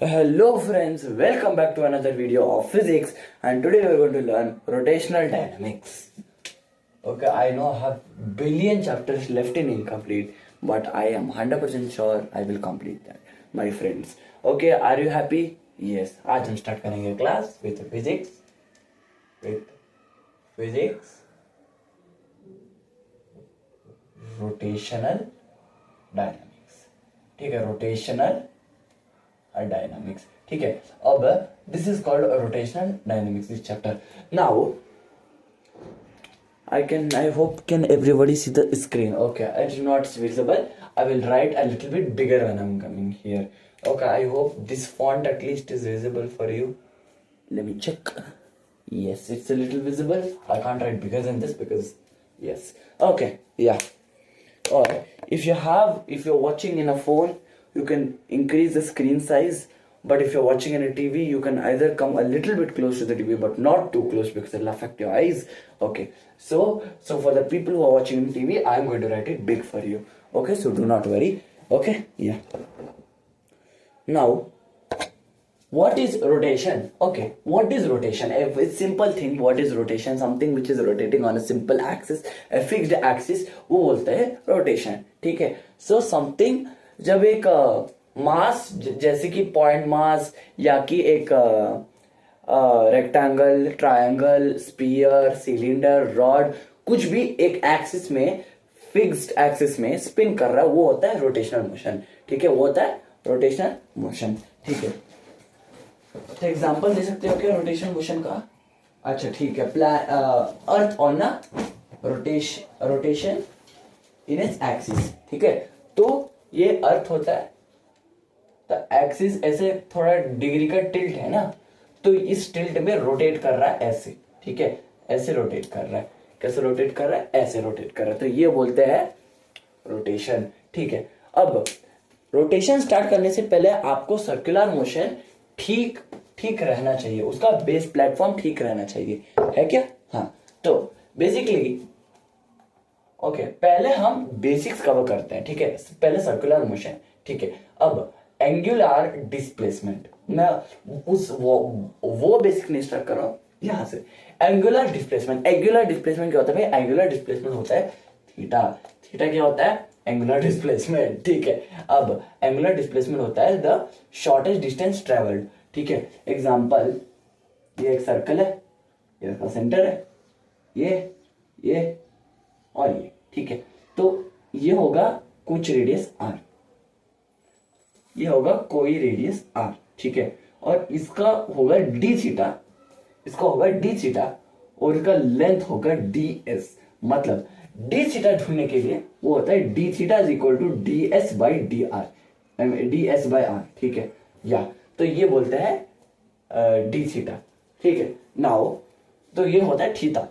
Hello friends, welcome back to another video of physics, and today we are going to learn rotational dynamics. Okay, I know I have billion chapters left in incomplete, but I am 100% sure I will complete that, my friends. Okay, are you happy? Yes, आज हम start करेंगे class with physics rotational dynamics. ठीक है, rotational dynamics. ठीक है, अब this is called rotational dynamics, this chapter. Now I hope can everybody see the screen. Okay, it's not visible. I will write a little bit bigger when I'm coming here. Okay, I hope this font at least is visible for you. Let me check. Yes, it's a little visible. I can't write bigger than this because yes. Okay, yeah. Or if you're watching in a phone, you can increase the screen size. But if you're watching in a TV, you can either come a little bit close to the TV, but not too close because it'll affect your eyes. Okay, so for the people who are watching in TV, I'm going to write it big for you. Okay, so do not worry. Okay, yeah. Now, what is rotation? Okay, what is rotation? A simple thing. What is rotation? Something which is rotating on a simple axis, a fixed axis, वो बोलते हैं rotation. ठीक है. So something जब एक मास जैसे कि point mass या कि एक rectangle, triangle, sphere, cylinder, rod, कुछ भी एक एक्सिस में, फिक्स्ड एक्सिस में स्पिन कर रहा है, वो होता है रोटेशनल मोशन. ठीक है, वो होता है रोटेशनल मोशन. ठीक है, तो एग्जांपल दे सकते हो क्या रोटेशनल मोशन का? अच्छा ठीक है, अर्थ ऑन ना रोटेशन इन इट्स एक्सिस. ठीक है, तो ये अर्थ होता है, तो एक्सिस ऐसे थोड़ा डिग्री का टिल्ट है ना, तो इस टिल्ट में रोटेट कर रहा है ऐसे. ठीक है, ऐसे रोटेट कर रहा है. कैसे रोटेट कर रहा है? ऐसे रोटेट कर रहा है, तो ये बोलते हैं रोटेशन. ठीक है, अब रोटेशन स्टार्ट करने से पहले आपको सर्कुलर मोशन ठीक रहना चाहिए, उसका बेस प्लेटफॉर्म ठीक रहना चाहिए, है क्या? हाँ, तो बेसिकली ओके, पहले हम बेसिक्स कवर करते हैं. ठीक है, पहले सर्कुलर मोशन. ठीक है, अब एंगुलर डिस्प्लेसमेंट, मैं वो बेसिक नहीं स्टार्ट कर रहा हूं यहां से. एंगुलर डिस्प्लेसमेंट क्या होता है भाई? एंगुलर डिस्प्लेसमेंट होता है थीटा. क्या होता है? Angular displacement. ठीक है, अब एंगुलर डिस्प्लेसमेंट होता है द शॉर्टेस्ट डिस्टेंस ट्रेवल्ड. ठीक है, एग्जांपल, ये एक सर्कल है, ये इसका सेंटर है, ये और ये. ठीक है, तो ये होगा कुछ रेडियस r, ये होगा कोई रेडियस r. ठीक है, और इसका होगा d थीटा, और इसका लेंथ होगा ds. मतलब d थीटा ढूंढने के लिए वो होता है d theta is equal to ds by r. ठीक है, या तो ये बोलते हैं d थीटा. ठीक है, नाउ तो ये होता है थीटा.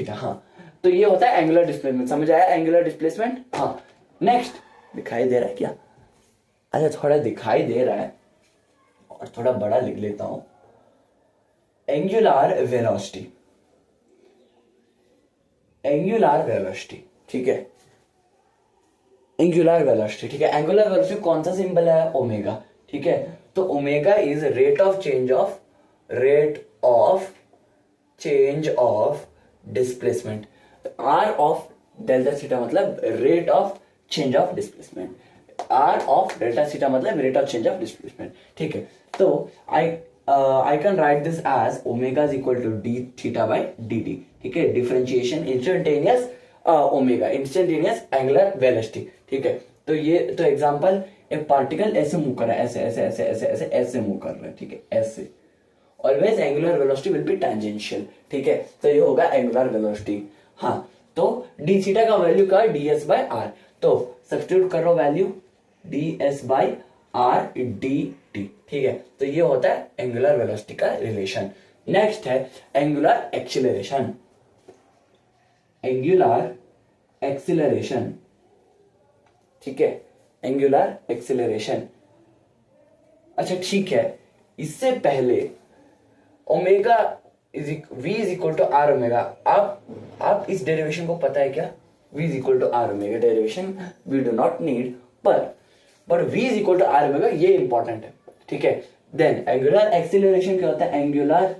हाँ, तो ये होता है एंगुलर डिस्प्लेसमेंट. समझ आया एंगुलर डिस्प्लेसमेंट? हाँ, नेक्स्ट दिखाई दे रहा है क्या? अच्छा, थोड़ा दिखाई दे रहा है और थोड़ा बड़ा लिख लेता हूं. Angular velocity. ठीक है, एंगुलर वेलोसिटी कौन सा सिंबल है? ओमेगा. ठीक है, तो omega is rate of change of displacement. R of delta theta मतलब rate of change of displacement. R of delta theta मतलब rate of change of displacement. ठीक है, तो I can write this as omega is equal to D theta by D T. ठीक है, differentiation instantaneous omega, instantaneous angular velocity. ठीक है, तो ये तो एग्जांपल, एक पार्टिकल ऐसे मूव कर रहा है, ऐसे मूव कर रहा है. ठीक है, ऐसे. Always angular velocity will be tangential. ठीक है, तो ये होगा एंगुलर वेलोसिटी. हाँ, तो डी थीटा का वैल्यू का ds बाय आर, तो सब्स्टिट्यूट करो value ds by R dt. ठीक है, तो ये होता है एंगुलर वेलोसिटी का रिलेशन. नेक्स्ट है एंगुलर एक्सीलरेशन. ठीक है, एंगुलर एक्सीलरेशन. अच्छा ठीक है, इससे पहले omega v is equal to R omega. आप इस डेरिवेशन को पता है क्या? v is equal to R omega. Derivation we do not need, पर but v is equal to R omega, ये इंपॉर्टेंट है, ठीक है। देन एंगुलर एक्सीलरेशन क्या होता है, एंगुलर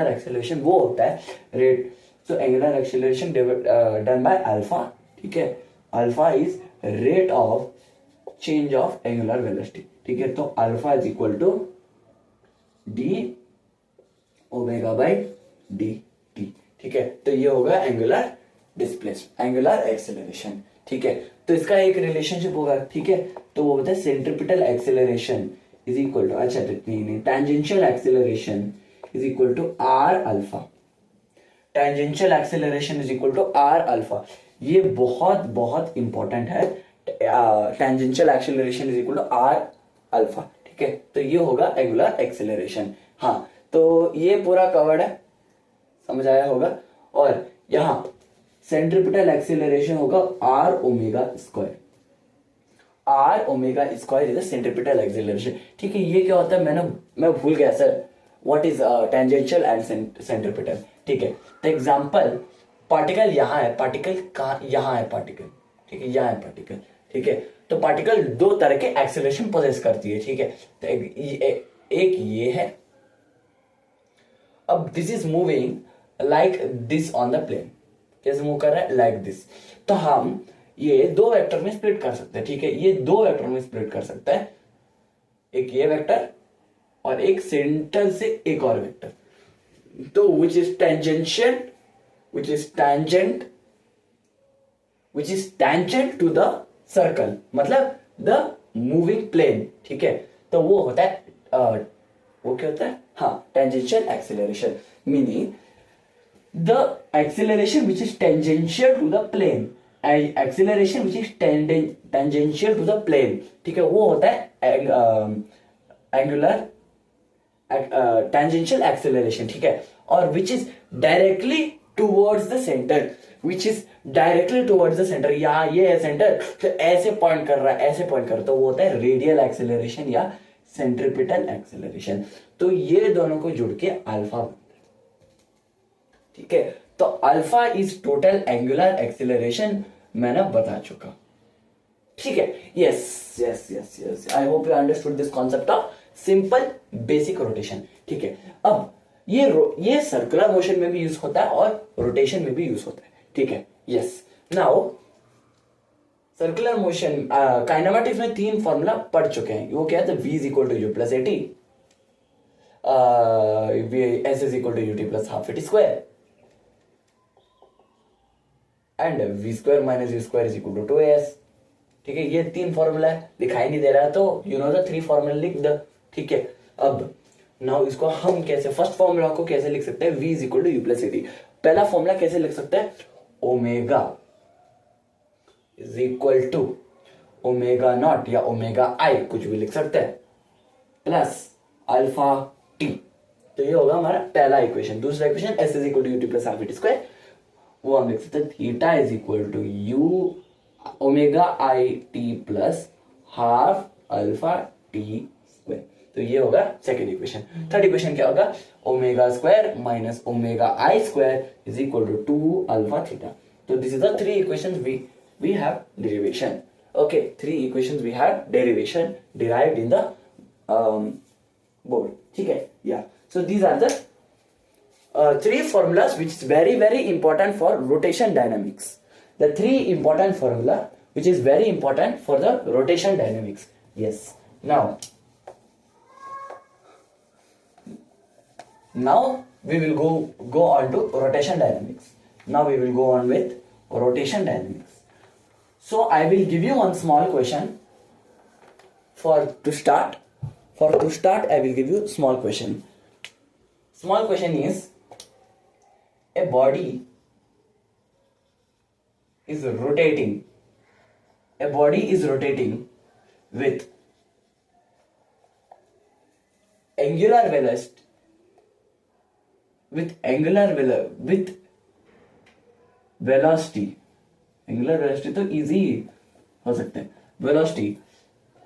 एक्सीलरेशन वो होता है rate, so angular acceleration done by alpha, ठीक है। Alpha is rate of change of angular velocity, ठीक है। तो alpha is equal to D omega by D T, ठीक है। तो ये होगा एंगुलर डिस्प्लेसमेंट, एंगुलर एक्सेलरेशन, ठीक है। तो इसका एक रिलेशनशिप होगा, ठीक है। तो वो होता है centripetal acceleration is equal to, अच्छा नहीं, tangential acceleration is equal to R alpha, tangential acceleration is equal to R alpha. ये बहुत बहुत इंपॉर्टेंट है, tangential acceleration is equal to R alpha, ठीक है। तो ये होगा एंगुलर एक्सेलरेशन। हाँ, तो ये पूरा कवर्ड है, समझ आया होगा। और यहां सेंट्रिपिटल एक्सेलरेशन होगा R omega square, R omega square is centripetal acceleration, ठीक है। ये क्या होता है, मैं भूल गया sir, what is tangential and centripetal, ठीक है। तो एग्जांपल, पार्टिकल यहाँ है, पार्टिकल कहाँ, यहाँ है पार्टिकल, ठीक है, यहाँ है पार्टिकल, ठीक है। तो पार्टिकल दो तरह के एक्सेलरेशन पोजेस करती है, ठीक है। तो एक ये है, अब this is moving like this on the plane, कैसे मूव कर रहा है, लाइक दिस। तो हम ये दो वेक्टर में स्प्लिट कर सकते हैं, ठीक है। ये दो वेक्टर में स्प्लिट कर सकता है, एक ये वेक्टर और एक सेंटर से एक और वेक्टर। तो which is tangent to the circle, मतलब द मूविंग प्लेन, ठीक है। तो वो होता है वो क्या होता है, हाँ, tangential acceleration, meaning the acceleration which is tangential to the plane, acceleration which is tangential to the plane, ठीक है, वो होता है एंगुलर टेंजेंशियल एक्सेलरेशन, ठीक है। और which is directly towards the centre, which is directly towards the centre, या ये है सेंटर, तो ऐसे पॉइंट कर रहा है, ऐसे पॉइंट कर रहा है, तो वो होता है रेडियल एक्सेलरेशन या सेंट्रिपिटल एक्सेलरेशन। तो ये दोनों को जुड़ के अल्फा, ठीक है। तो alpha is total angular acceleration, मैंने बता चुका, ठीक है। Yes, I hope you understood this concept of simple basic rotation, ठीक है। अब ये सर्कुलर मोशन में भी यूज होता है और रोटेशन में भी यूज होता है, ठीक है। Yes, now circular motion kinematics में 3 फॉर्मूला पढ़ चुके हैं, वो क्या है, v is equal to U plus AT, S is equal to UT plus half AT square, and V square minus U square is equal to 2as, ठीक है। ये 3 फॉर्मूला है, दिखाई नहीं दे रहा है तो यू नो द 3 फॉर्मूला लिख द, ठीक है। अब नाउ इसको हम कैसे, फर्स्ट फॉर्मूला को कैसे लिख सकते हैं, v is equal to U plus AT. पहला फॉर्मूला कैसे लिख सकते हैं, omega is equal to omega not या ओमेगा आई, कुछ भी लिख सकते हैं, प्लस अल्फा टी। तो ये होगा हमारा पहला इक्वेशन। दूसरा equation S is equal to UT plus half T square, वो हम लिख सकते हैं theta is equal to U omega I T plus half alpha T square. तो ये होगा सेकेंड इक्वेशन। थर्ड इक्वेशन क्या होगा, omega square minus omega I square is equal to 2 alpha theta. तो this is the 3 equations we have derivation. Okay, 3 equations we have derivation derived in the board. ठीक है, yeah. So these are the 3 formulas which is very very important for rotation dynamics. The 3 important formula which is very important for the rotation dynamics. Yes. Now we will go on to rotation dynamics. Now we will go on with rotation dynamics. So I will give you one small question to start. I will give you small question. Small question is, a body is rotating. A body is rotating with angular velocity. With velocity. Angular velocity तो easy हो सकते हैं, velocity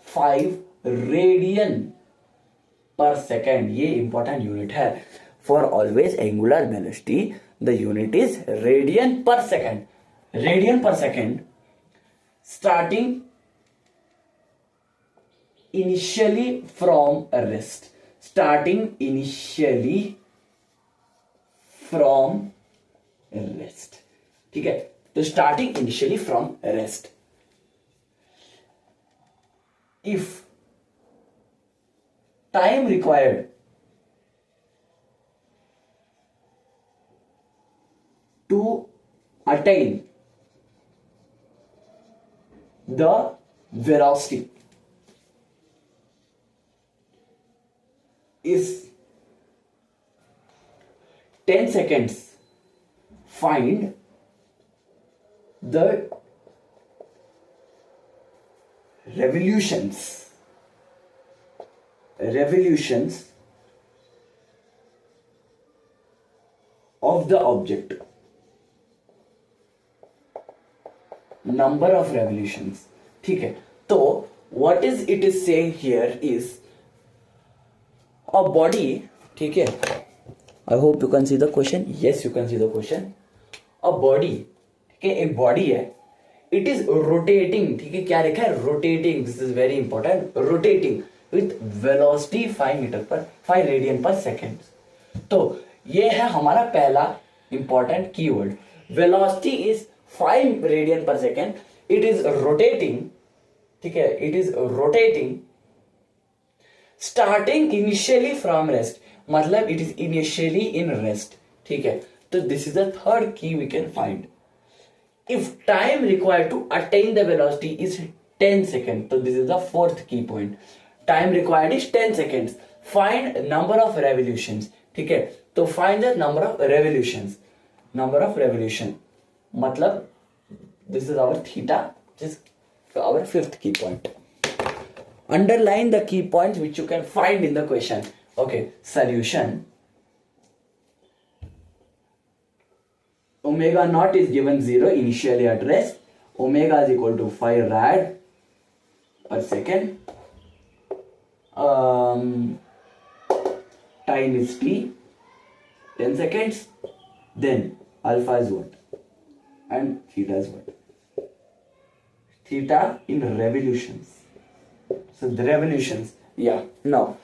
5 radian per second, ये important unit है। For always angular velocity the unit is radian per second, starting initially from rest, starting initially from rest. ठीक है, तो starting initially from rest. If time required to attain the velocity is 10 seconds, find the revolutions of the object. Number of revolutions. ठीक है, तो what is it is saying here is a body. ठीक है, I hope you can see the question. Yes, you can see the question. A body, ठीक है, एक body है, it is rotating. ठीक है, क्या लिखा है? rotating. This is very important. rotating with velocity 5 metre पर 5 रेडियन पर सेकेंड. तो ये है हमारा पहला important keyword. Velocity is 5 radian per second. It is rotating. ठीक है, it is rotating starting initially from rest, मतलब it is initially in rest. ठीक है, तो this is the third key we can find. If time required to attain the velocity is 10 second, तो this is the fourth key point. Time required is 10 seconds. Find number of revolutions. ठीक है, तो find the number of revolutions. Number of revolution मतलब this is our theta, is our fifth key point. Underline the key points which you can find in the question. Okay, solution. Omega naught is given 0 initially at rest. Omega is equal to 5 rad per second. Time is t, 10 seconds. Then alpha is what? And theta is what? Theta in revolutions. So the revolutions, yeah. Now,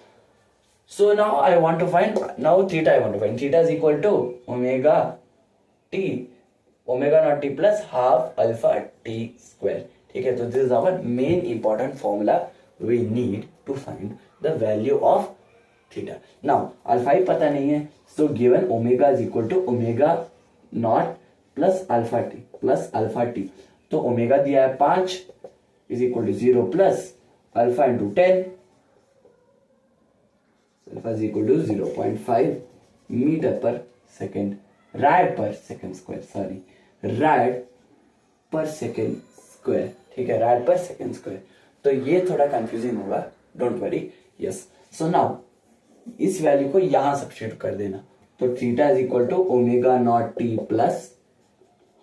so now I want to find, now theta I want to find. Theta is equal to omega t, omega naught t plus half alpha t square. ठीक है, तो this is our main important formula we need to find the value of theta. Now alpha ही पता नहीं है, so given omega is equal to omega naught plus alpha t, तो omega दिया है 5 is equal to 0 plus alpha into 10, so alpha is equal to 0.5 meter per second, rad per second square, rad per second square. ठीक है, rad per second square. तो ये थोड़ा confusing होगा, don't worry. Yes, so now इस value को यहां substitute कर देना. तो theta is equal to omega not T plus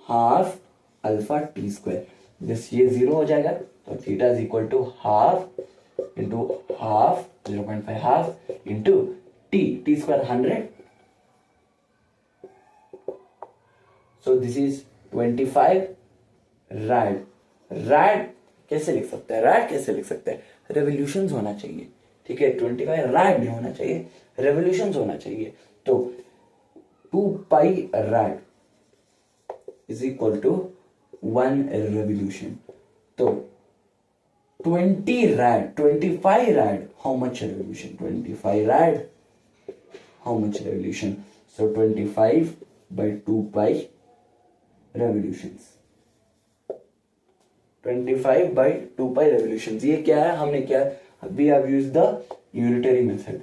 half alpha T square. This ये 0 हो जाएगा, तो theta is equal to half into half 0.5 half into T square 100. So this is 25 rad. Rad कैसे लिख सकते हैं? रैड कैसे लिख सकते हैं? रेवोल्यूशंस होना चाहिए. ठीक है, 25 रैड नहीं होना चाहिए, रेवोल्यूशंस होना चाहिए. तो 2 pi rad is equal to 1 revolution. तो 20 rad, 25 rad, how much revolution? 25 rad, how much revolution? So 25 by 2 pi revolutions. 25 by 2 pi revolutions. ये क्या है? हमने क्या, we have used the unitary method.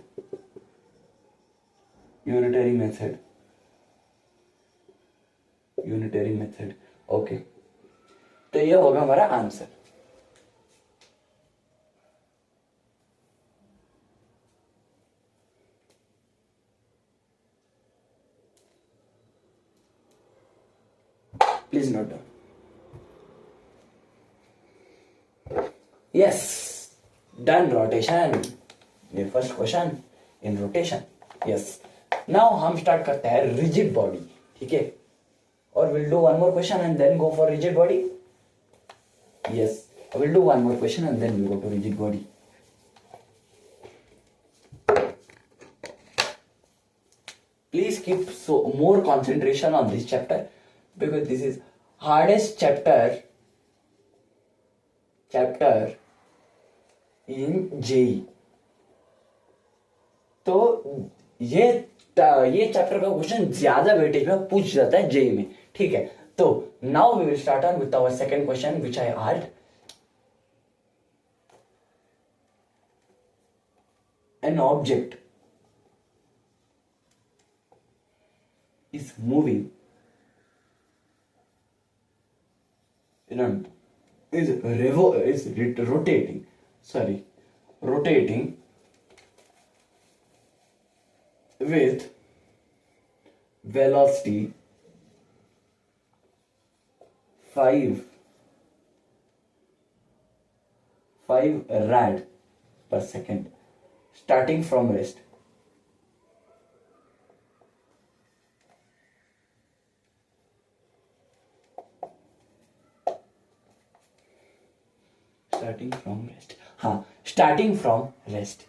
Okay. तो ये होगा हमारा answer. Please note down. Yes, done rotation. ये first question in rotation. Yes, now हम स्टार्ट करते हैं रिजिड बॉडी. ठीक है, और will do one more question and then go for rigid body. Yes, I will do one more question and then we go to rigid body. please keep so more concentration on this chapter, because this is hardest chapter in JEE. तो ये chapter का question ज्यादा weightage में पूछ जाता है JEE में, ठीक है। तो now we will start on with our second question which I asked. An object is moving rotating with velocity 5 rad per second starting from rest. Starting from rest.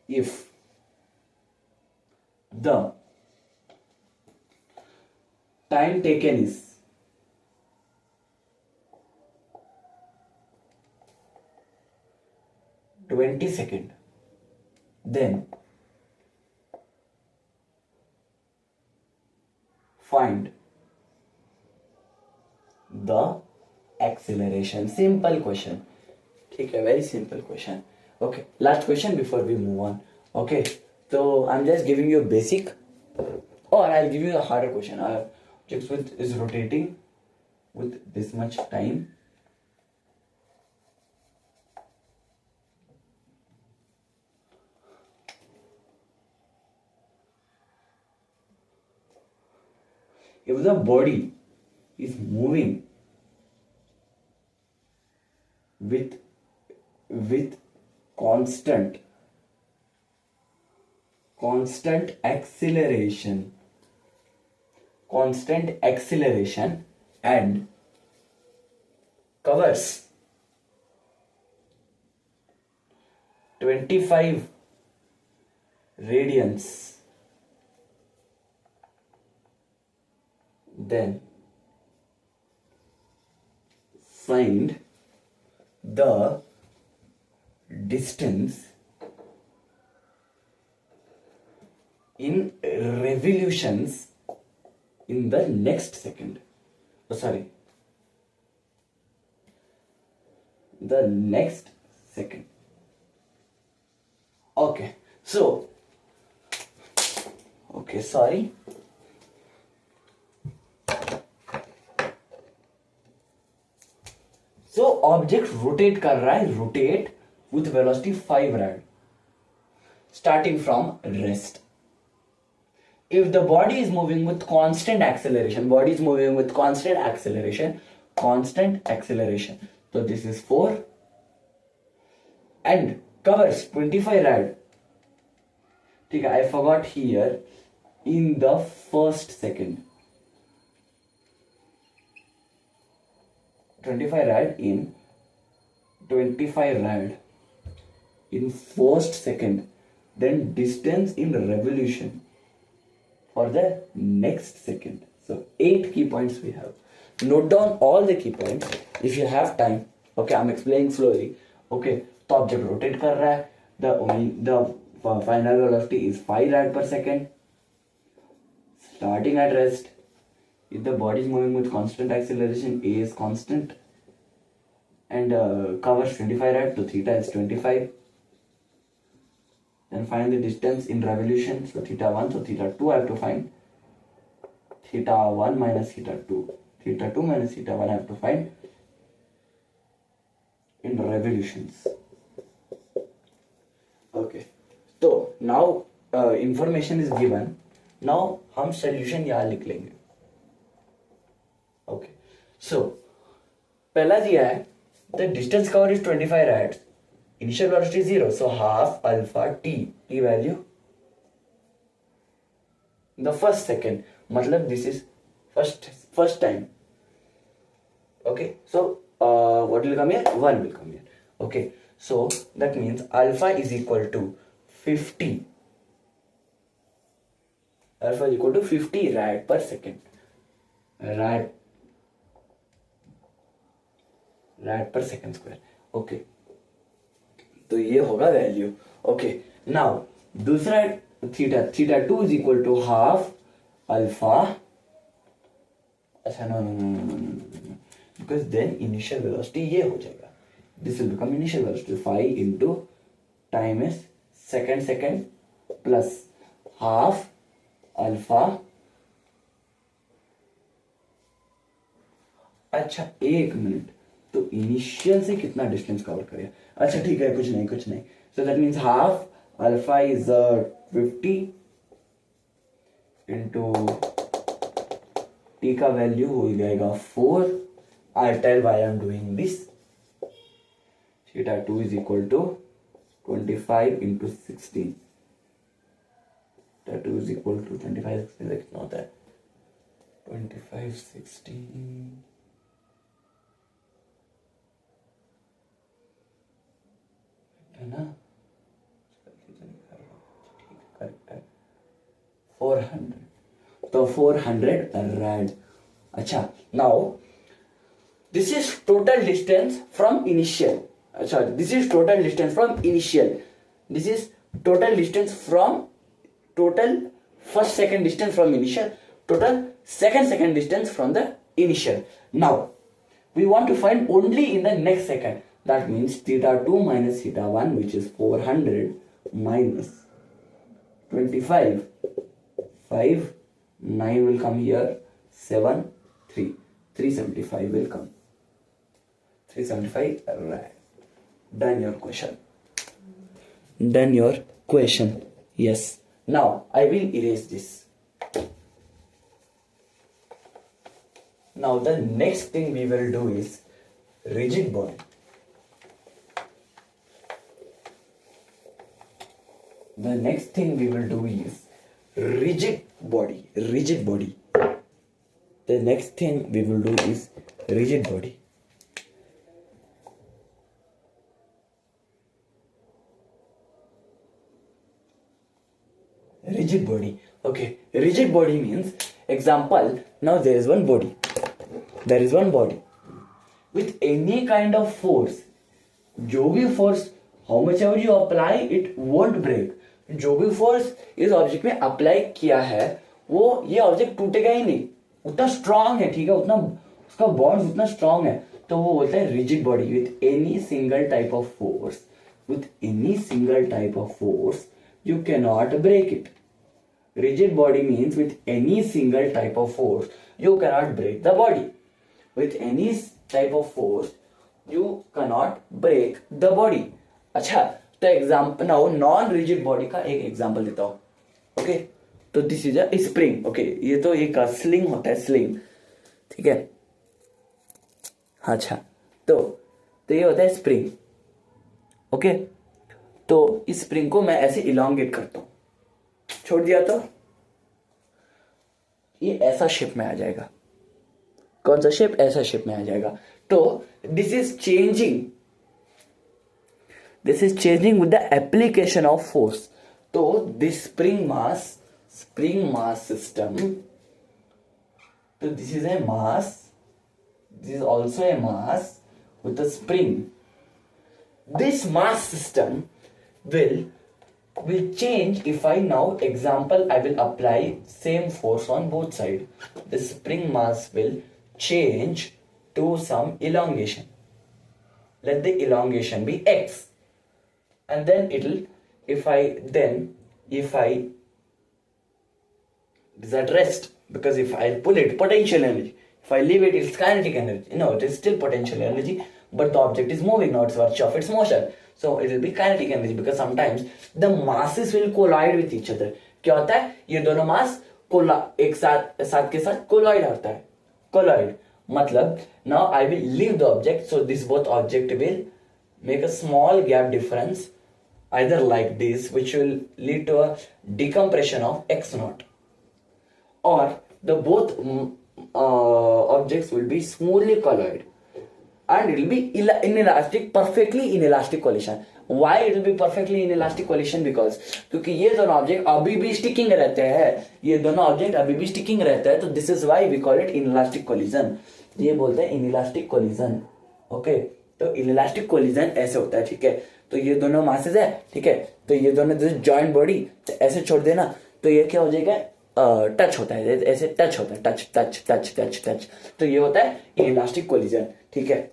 If the time taken is 20 seconds, then find the acceleration. Simple question, ठीक है, very simple question. Okay, last question before we move on. Okay, so I'm just giving you a basic, or I'll give you a harder question. Object is rotating with this much time. If the body is moving with constant acceleration and covers 25 radians, then find the distance in revolutions in the next second. The next second. Okay, so sorry. So object rotate कर रहा है, rotate with velocity 5 rad starting from rest. If the body is moving with constant acceleration, so this is 4 and covers 25 rad. ठीक है, I forgot here in the first second. 25 rad in 25 rad in first second, then distance in revolution for the next second. So 8 key points we have. Note down all the key points if you have time. Okay, I'm explaining slowly. Okay, तो object rotate कर रहा है, the final velocity is 5 rad per second starting at rest. If the body is moving with constant acceleration, A is constant and covers 25 rad, so theta is 25. Then find the distance in revolution, so theta 1, so theta 2 I have to find. Theta 1 minus theta 2. Theta 2 minus theta 1 I have to find in revolutions. Okay, so now information is given. Now हम solution यहाँ लिख लेंगे. Okay, so पहला दिया है the distance covered is 25 rads, initial velocity is 0, so half alpha t value the first second, मतलब this is first time. Okay, so what will come here? 1 will come here. Okay, so that means alpha is equal to 50 alpha equal to 50 rad per second, rad per second square. Okay, तो ये होगा value. Okay, now दूसरा theta two is equal to half alpha, अच्छा no no no no no no, because then initial velocity ये हो जाएगा, this will become initial velocity 5 into time is second plus half alpha. अच्छा एक minute, तो initial से कितना distance cover करेगा? अच्छा ठीक है, कुछ नहीं, so that means half alpha is 50 into T का वैल्यू हो जाएगा 4। I tell why I am doing this. Theta two is equal to 25 into 16, theta two is equal to 25 कितना होता है? 25 16 है ना, 400, तो 400 रैड। अच्छा now this is total distance from initial, अच्छा this is total distance from initial, this is total distance from total first second distance from initial, total second distance from the initial. Now we want to find only in the next second, that means theta 2 minus theta 1, which is 400 minus 25, 5 9 will come here, 7 3 375 will come, 375 right. Done your question. Yes, now I will erase this. Now the next thing we will do is rigid body. The next thing we will do is rigid body. The next thing we will do is rigid body. Rigid body. Okay, rigid body means, example, now there is one body. There is one body with any kind of force, जो भी force, how much ever you apply, it won't break. जो भी force इस object में apply किया है वो ये ऑब्जेक्ट टूटेगा ही नहीं, उतना स्ट्रांग है, ठीक है, उतना उसका बॉन्ड उतना स्ट्रांग है, तो वो बोलता है rigid body. With any single type of force, with any single type of force you can not break it. Rigid body means with any single type of force you cannot break the body. With any type of force you cannot break the body. अच्छा, तो example now non rigid body का एक example देता हूं। Okay, तो this is a spring. Okay, ये तो एक स्लिंग होता है, स्लिंग, ठीक है। अच्छा, तो ये होता है स्प्रिंग। ओके, तो इस स्प्रिंग को मैं ऐसे इलोंगेट करता हूं, छोड़ दिया तो ये ऐसा शेप में आ जाएगा। कौन सा शेप? ऐसा शेप में आ जाएगा। तो this is changing with the application of force. तो दिस स्प्रिंग मास सिस्टम, तो this is a mass, this is also a mass with a spring. This mass system will change if I now, example, I will apply same force on both sides. The spring mass will change to some elongation. Let the elongation be x, and then it'll, if I is at rest, because if I pull it, potential energy, if I leave it, it's kinetic energy. No, it is still potential energy, but the object is moving, not virtue of its motion. So it will be kinetic energy, because sometimes the masses will collide with each other. क्या होता है? ये दोनों मास एक साथ के साथ collide होता है। कोलाइड मतलब now I will leave the object, so this both object will make a small gap difference, either like this, which will lead to a decompression of x naught, or the both objects will be smoothly colloid and it will be inelastic, perfectly inelastic collision. Why it will be perfectly in elastic collision? Because क्योंकि ये दोनों object अभी भी sticking रहते हैं, ये दोनों object अभी भी स्टिकिंग रहते हैं, तो this is why we call it inelastic collision. ये बोलते हैं इनइलास्टिक कोलिजन। ओके, तो इनइलास्टिक कोलिजन ऐसे होता है, ठीक है। तो ये दोनों मासेस है, ठीक है, तो ये दोनों जॉइंट बॉडी ऐसे छोड़ देना, तो ये क्या हो जाएगा, टच होता है, ऐसे टच होता है, touch touch touch touch touch, तो ये होता है इनइलास्टिक कोलिजन, ठीक है।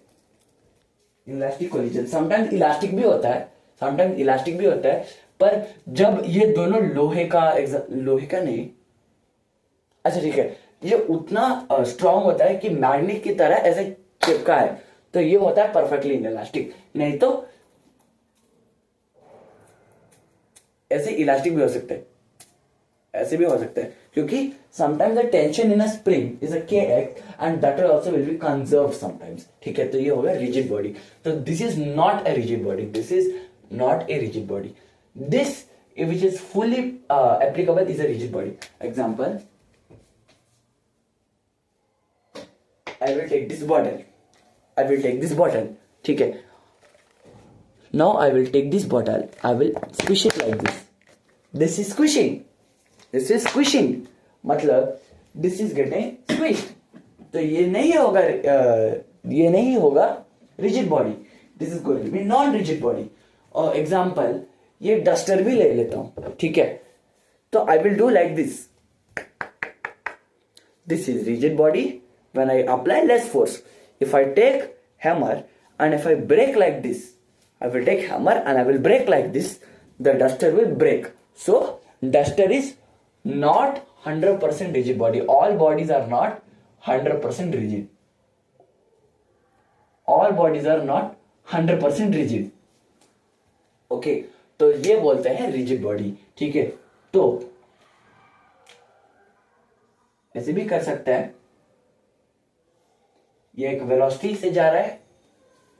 इलास्टिक कोलिजन समटाइम्स इलास्टिक भी होता है, समटाइम्स इलास्टिक भी होता है, पर जब ये दोनों लोहे का नहीं, अच्छा ठीक है, ये उतना स्ट्रांग होता है कि मैग्नेट की तरह ऐसे चिपका है, तो ये होता है परफेक्टली इलास्टिक। नहीं तो ऐसे इलास्टिक भी हो सकते हैं, ऐसे भी हो सकते हैं, क्योंकि sometimes the tension in a spring is a के act and that also will be conserve sometimes, ठीक है। तो ये होगा रिजिड बॉडी। तो this is not a rigid body, this is not a rigid body. This which is fully applicable is a rigid body. Example, I will take this bottle, I will take this bottle, ठीक है। Now I will take this bottle, I will squish it like this. This is squishing, this is squishing, मतलब this is getting squished, तो ये नहीं होगा, ये नहीं होगा rigid body, this is going to be non rigid body। और example, ये डस्टर भी ले लेता हूं, ठीक है, तो I will do like this, this is rigid body when I apply less force. If I take hammer and if I break like this, I will take hammer and I will break like this, the duster will break. So duster is not 100% rigid body. All bodies are not 100% rigid. All bodies are not 100% rigid. Okay, तो ये बोलते हैं rigid body, ठीक है। तो ऐसे भी कर सकते हैं, ये एक वेलोसिटी से जा रहा है,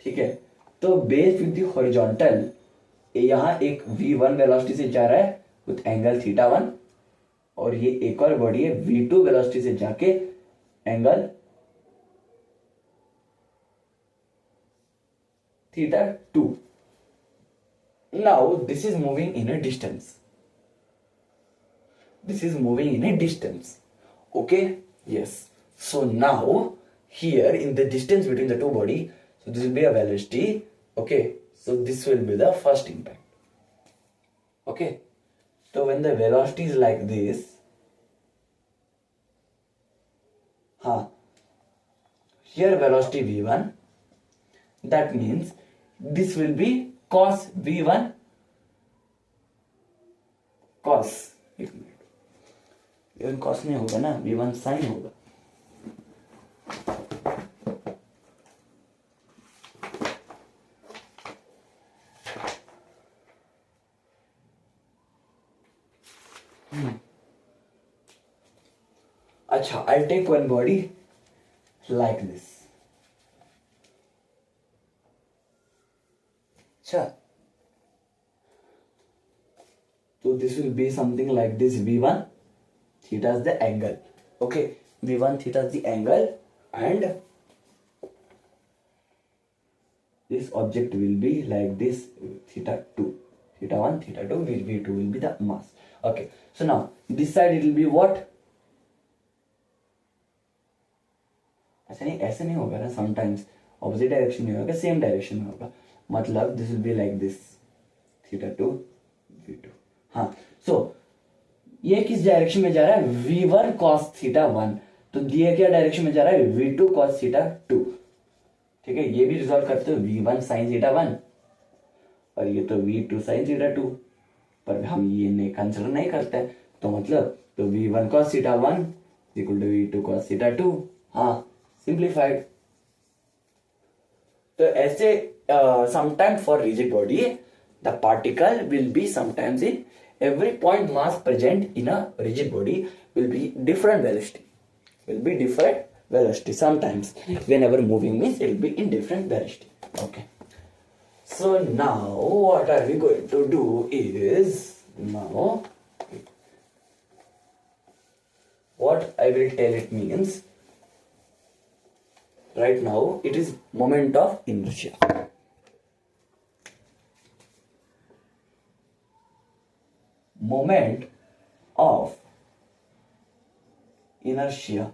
ठीक है, तो बेस विद द हॉरिजॉन्टल यहां एक v1 वेलोसिटी से जा रहा है विथ एंगल θ1, और ये एक और बॉडी है v2 वेलोसिटी से जाके angle θ2। Now this is moving in a distance, this is moving in a distance, okay, yes। So now here in the distance between the two body, so this will be a velocity, okay, so this will be the first impact, okay। So when the velocity is like this, here velocity v1, that means this will be cos v1 cos, एक minute, v1 cos नहीं होगा ना, v1 sin होगा। अच्छा, I'll take one body like this, अच्छा, so this will be something like this, v1 theta is the angle, okay, v1 theta is the angle, and this object will be like this, θ2, θ1 θ2, v2 will be the mass, okay। So now this side it will be what, ऐसे नहीं होगा ना, sometimes opposite direction में होगा, same direction में होगा, मतलब this will be like this, θ2 v2। हाँ, सो ये किस डायरेक्शन में जा रहा है, v1 cos θ1, तो ये क्या डायरेक्शन में जा रहा है, v2 cos θ2, ठीक है। ये भी रिजॉल्व करते हो, v1 sin θ1 और ये तो v2 sin θ2, पर हम ये नहीं कंसिडर नहीं करते, तो मतलब तो v1 cos θ1 equal to v2 cos θ2, हाँ, सिंप्लीफाइड। तो ऐसे sometimes for rigid body the particle will be sometimes in every point mass present in a rigid body will be different velocity, sometimes whenever moving means it will be in different velocity, okay। So now what are we going to do is, now what I will tell it means, right now it is moment of inertia, moment of inertia.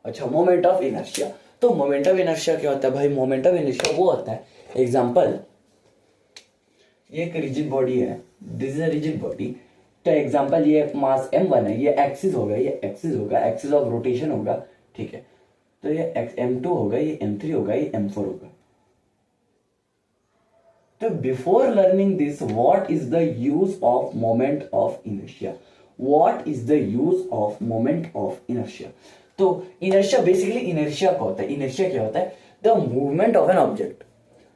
अच्छा, moment of inertia, तो moment of inertia क्या होता है भाई? Moment of inertia वो होता है, example ये एक रिजिड बॉडी है, this is a rigid body, तो एग्जांपल ये मास m1 है, ये एक्सिस होगा, ये एक्सिस होगा, एक्सिस ऑफ रोटेशन होगा, ठीक है, तो ये m2 होगा, ये m3 होगा, ये m4 होगा। तो before learning this, what is the use of moment of inertia? What is the use of moment of inertia? तो इनर्शिया, बेसिकली इनर्शिया क्या होता है? इनर्शिया क्या होता है? The movement of an object,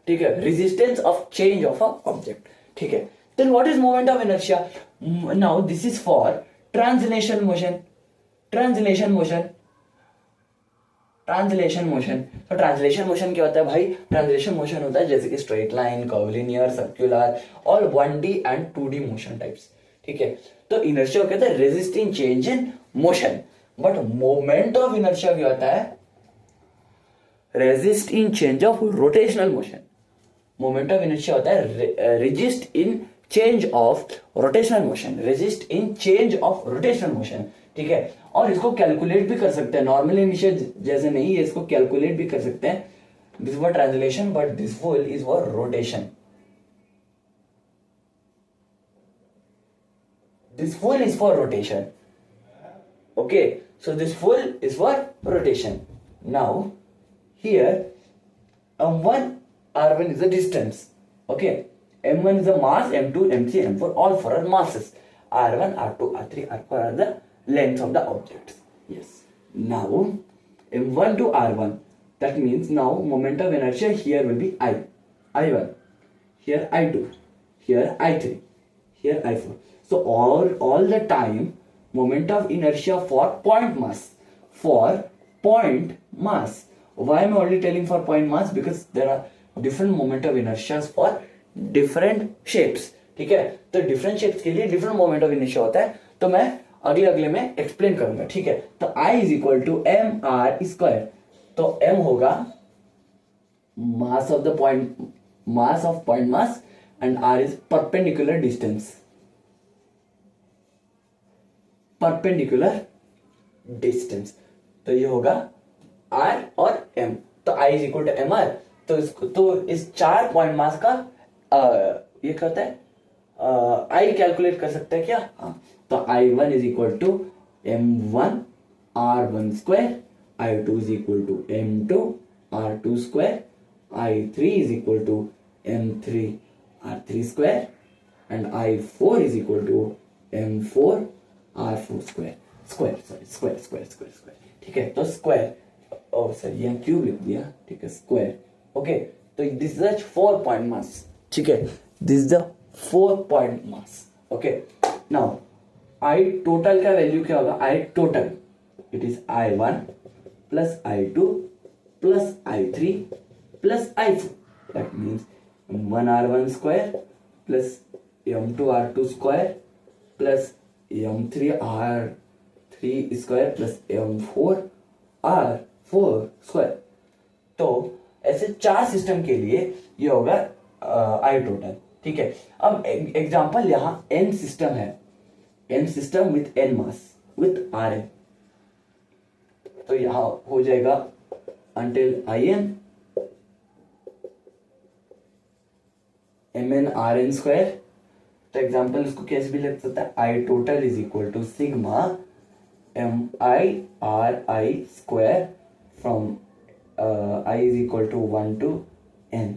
ठीक है, resistance of change of a object, ठीक है। Then what is moment of inertia? Now this is for translation motion, translation motion, translation motion. तो ट्रांसलेशन मोशन क्या होता है भाई? ट्रांसलेशन मोशन होता है जैसे कि straight line, curvilinear, circular, all 1D and 2D motion types, ठीक है। तो इनर्शिया कहते हैं resisting change in motion, but moment of inertia क्या होता है? Resist in change of rotational motion. Moment of inertia होता है resist in change of rotational motion, resist in change of rotational motion, ठीक है। और इसको कैलकुलेट भी कर सकते हैं, नॉर्मल इनर्शिया जैसे नहीं है, इसको कैलकुलेट भी कर सकते हैं। This for translation, but this full is for rotation, this full is for rotation, okay, so this full is for rotation. Now here m1 r1 is the distance, okay, m1 is the mass, m2 m3 m4 all four are masses, r1 r2 r3 r4 are the lengths of the objects. Yes, now m1 to r1, that means now moment of inertia here will be i1, here i2, here i3, here i4. So all the time moment of inertia for point mass, for point mass. Why am I only telling for point mass? Because there are different moment of inertias for different shapes, ठीक है। तो different shapes के लिए different moment of inertia होता है, तो मैं अगले में explain करूंगा, ठीक है। तो I is equal to mr square, तो m होगा mass of the point, mass of point mass, and r is perpendicular distance, perpendicular distance. तो ये होगा r और m, तो I is equal to M R. तो इसको, तो इस 4 पॉइंट मास का ये क्या होता है, I कैलकुलेट कर सकते हैं क्या? हाँ, तो I1 is equal to m1 r1 square, I2 is equal to m2 r2 square, I3 is equal to m3 r3 square, and I4 is equal to m4 r4 square, square, ठीक है। तो square, और sir ये cube लिख दिया, ठीक है, square, okay. तो दिस इज 4 पॉइंट मास, ठीक है, this is the 4 point mass, okay. Now I total का वैल्यू क्या होगा? I total, it is i1 plus i2 plus i3 plus i4, that means m1 r1 square plus m2 r2 square plus m3 r3 square plus m4 r4 square. तो ऐसे 4 system के लिए ये होगा I total, ठीक है। अब example यहां n सिस्टम है, n system with n mass with rn, तो यहां हो जाएगा until in mn rn square. तो एग्जाम्पल इसको कैसे भी लिख सकता है? I total is equal to sigma M I R I square from I is equal to 1 to n.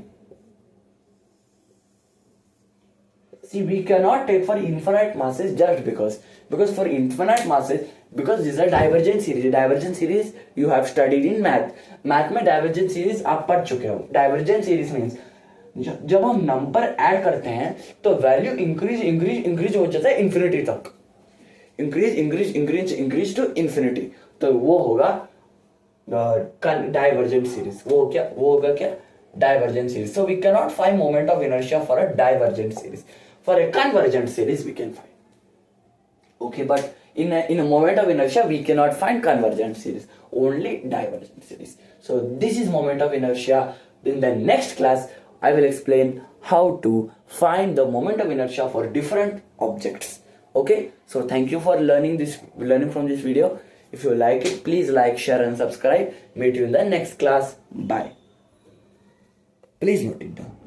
See, we cannot take for infinite masses just because for infinite masses, because this is a divergent series. Divergent series you have studied in math में divergent series आप पढ़ चुके हो। divergent series means जब हम number add करते हैं तो वैल्यू इंक्रीज हो जाता है इंफिनिटी तक, इंक्रीज टू इंफिनिटी, तो वो होगा डाइवर्जेंट सीरीज। वो होगा क्या? Divergent series. So we can not find moment of inertia for a divergent series, for a convergent series we can find, okay, but in a moment of inertia we cannot find convergent series, only divergent series. So this is moment of inertia. In the next class I will explain how to find the moment of inertia for different objects. Okay, so thank you for learning from this video. If you like it, please like, share and subscribe. Meet you in the next class. Bye. Please note it down.